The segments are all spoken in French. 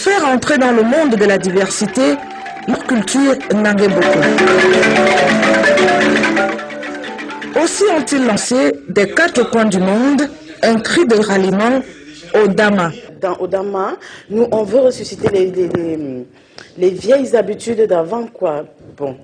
faire entrer dans le monde de la diversité notre culture Ndangé Boko. Aussi ont-ils lancé des 4 coins du monde un cri de ralliement au Dama. Dans Odama, nous, on veut ressusciter les vieilles habitudes d'avant, quoi. Bon,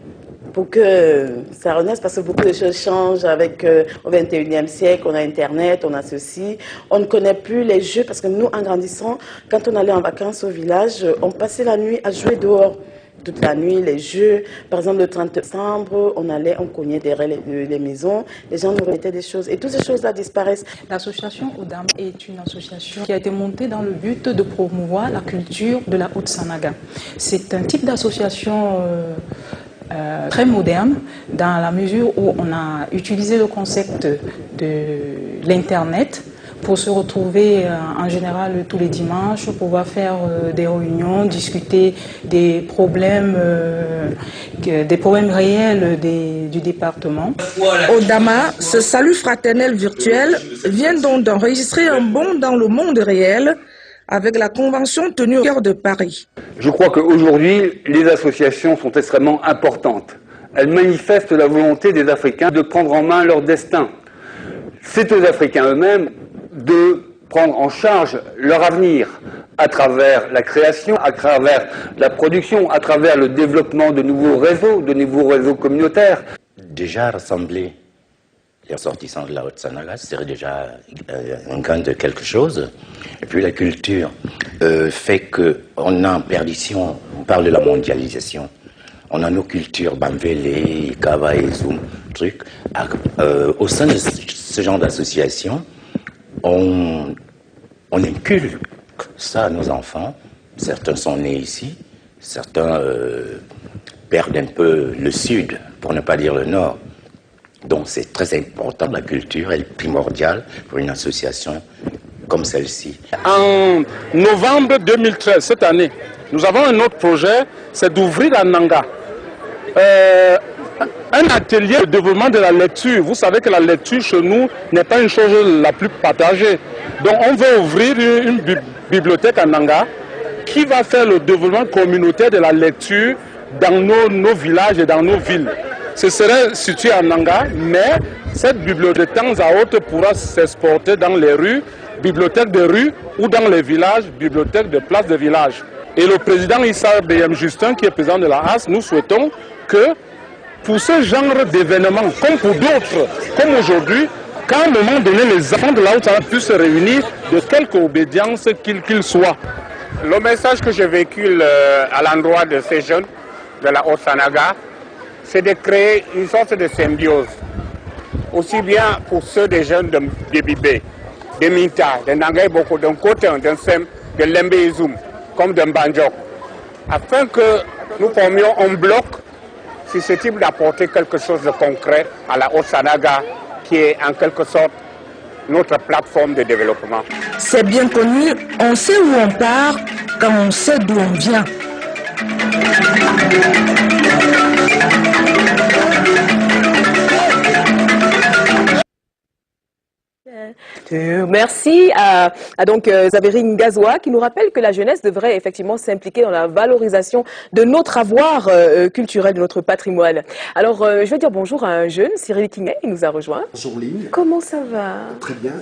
pour que ça renaisse, parce que beaucoup de choses changent avec au 21e siècle, on a Internet, on a ceci. On ne connaît plus les jeux, parce que nous, en grandissant, quand on allait en vacances au village, on passait la nuit à jouer dehors. Toute la nuit, les jeux. Par exemple, le 30 décembre, on cognait derrière les maisons, les gens nous remettaient des choses. Et toutes ces choses-là disparaissent. L'association Odama est une association qui a été montée dans le but de promouvoir la culture de la Haute-Sanaga. C'est un type d'association très moderne, dans la mesure où on a utilisé le concept de l'Internet pour se retrouver en général tous les dimanches, pour pouvoir faire des réunions, discuter des problèmes réels du département. Odama, ce salut fraternel virtuel vient donc d'enregistrer un bond dans le monde réel avec la convention tenue au cœur de Paris. Je crois qu'aujourd'hui, les associations sont extrêmement importantes. Elles manifestent la volonté des Africains de prendre en main leur destin. C'est aux Africains eux-mêmes de prendre en charge leur avenir à travers la création, à travers la production, à travers le développement de nouveaux réseaux communautaires. Déjà rassembler les ressortissants de la Haute-Sanaga, c'est déjà un gain de quelque chose. Et puis la culture fait qu'on est en perdition, on parle de la mondialisation. On a nos cultures, Bamvele, Kava et Zoom, trucs. Au sein de ce genre d'association, on inculque ça à nos enfants. Certains sont nés ici, certains perdent un peu le sud, pour ne pas dire le nord. Donc c'est très important, la culture, elle est primordiale pour une association comme celle-ci. En novembre 2013, cette année, nous avons un autre projet, c'est d'ouvrir à Nanga un atelier de développement de la lecture. Vous savez que la lecture chez nous n'est pas une chose la plus partagée. Donc on veut ouvrir une bibliothèque à Nanga qui va faire le développement communautaire de la lecture dans nos villages et dans nos villes. Ce serait situé à Nanga, mais cette bibliothèque de temps à autre pourra s'exporter dans les rues, bibliothèques de rue ou dans les villages, bibliothèques de places de village. Et le président Issa B.M. Justin, qui est président de la HAS, nous souhaitons que pour ce genre d'événements, comme pour d'autres, comme aujourd'hui, qu'à un moment donné, les enfants de la Haute-Sanaga puissent se réunir de quelque obédience qu'ils soient. Le message que je véhicule à l'endroit de ces jeunes de la Haute-Sanaga, c'est de créer une sorte de symbiose, aussi bien pour ceux des jeunes de Bibé, de Minta, de Ndangé Boko, d'un Kotin, d'un Sem, de Lembe Zoum, comme de Mbandjok, afin que nous formions un bloc susceptible d'apporter quelque chose de concret à la Haute-Sanaga, qui est en quelque sorte notre plateforme de développement. C'est bien connu, on sait où on part quand on sait d'où on vient. Merci à donc Zaveri Ngazoua qui nous rappelle que la jeunesse devrait effectivement s'impliquer dans la valorisation de notre avoir culturel, de notre patrimoine. Alors je vais dire bonjour à un jeune, Cyril Kingay, qui nous a rejoint. Bonjour Lynn. Comment ça va? Très bien.